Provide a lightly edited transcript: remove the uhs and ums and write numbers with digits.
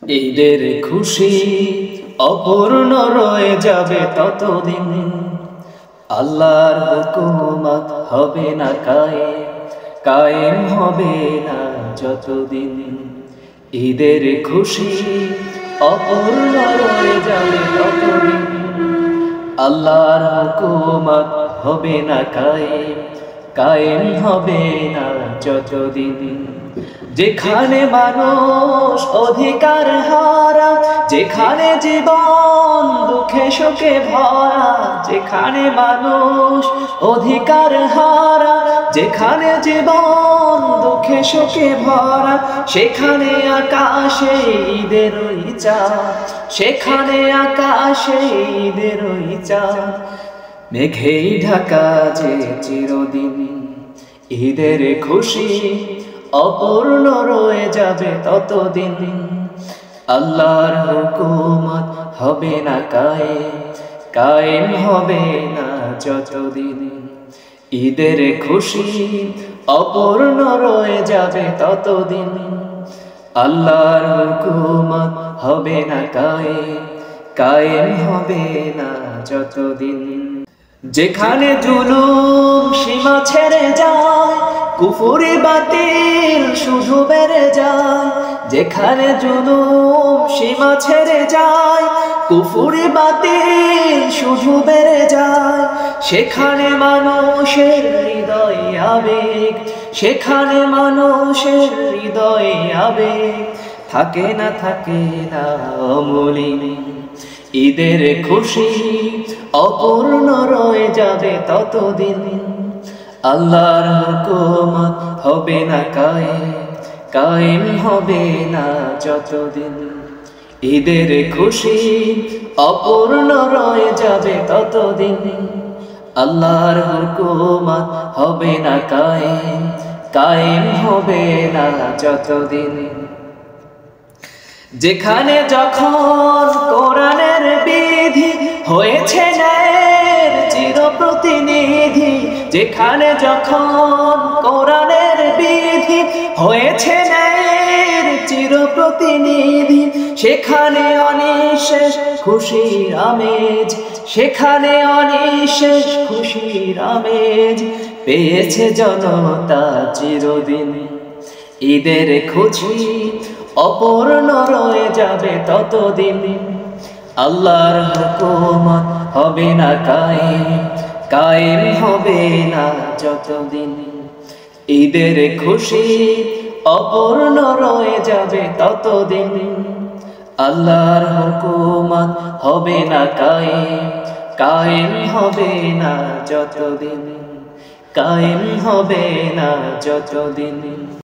ঈদের খুশি অপূর্ণ রয়ে যাবে ততদিন, আল্লাহর হুকুমত হবে না কায়েম হবে না যতদিন। ঈদের খুশি অপূর্ণ রয়ে যাবে ততদিন, আল্লাহর হুকুমত হবে না কায়েম হবে না যতদিন। যেখানে মানুষ অধিকার হারা, যেখানে জীবন দুঃখে শোকে ভরা, যেখানে মানুষ অধিকার হারা, যেখানে জীবন দুঃখে শোকে ভরা, সেখানে আকাশে ঈদেরই চাঁদ, সেখানে আকাশে ঈদেরই চাঁদ। মেঘেই ঢাকা যে চিরদিন, ঈদের খুশি অপূর্ণ রয়ে যাবে ততদিন, আল্লাহর হুকুমত হবে না কায়েম হবে না যতদিন। ঈদের খুশি অপূর্ণ রয়ে যাবে ততদিন, আল্লাহর হুকুমত হবে না কায়েম হবে না যতদিন। যেখানে জুলুম সীমা ছেড়ে যায়, কুফরি বাতিল শুধু বেড়ে যায়, যেখানে জুলুম সীমা ছেড়ে যায়, কুফরি বাতিল শুধু বেড়ে যায়, সেখানে মানুষের হৃদয়ে আবেগ, সেখানে মানুষের হৃদয়ে আবেগ থাকে না অমলিন। ঈদের খুশি অপূর্ণ রয়ে যাবে ততদিন, আল্লাহর হুকুমত হবে না কায়েম হবে না যতদিন। ঈদের খুশি অপূর্ণ রয়ে যাবে ততদিন, আল্লাহর হুকুমত হবে না কায়েম হবে না যতদিন। যেখানে যখন কোরআনের বিধি হয়েছে ন্যায়ের চিরপ্রতিনিধি, যেখানে যখন কোরআনের বিধি হয়েছে ন্যায়ের চিরপ্রতিনিধি, সেখানে অনিশেষ খুশির আমেজ, সেখানে অনিশেষ খুশির আমেজ পেয়েছে জনতা চিরদিন। ঈদের খুশি অপূর্ণ রয়ে যাবে ততদিন, আল্লাহর হুকুমত হবে না কায়েম হবে না যতদিন। ঈদের খুশি অপূর্ণ রয়ে যাবে ততদিন, আল্লাহর হুকুমত হবে না কায়েম হবে না যতদিন, কায়েম হবে না যতদিন।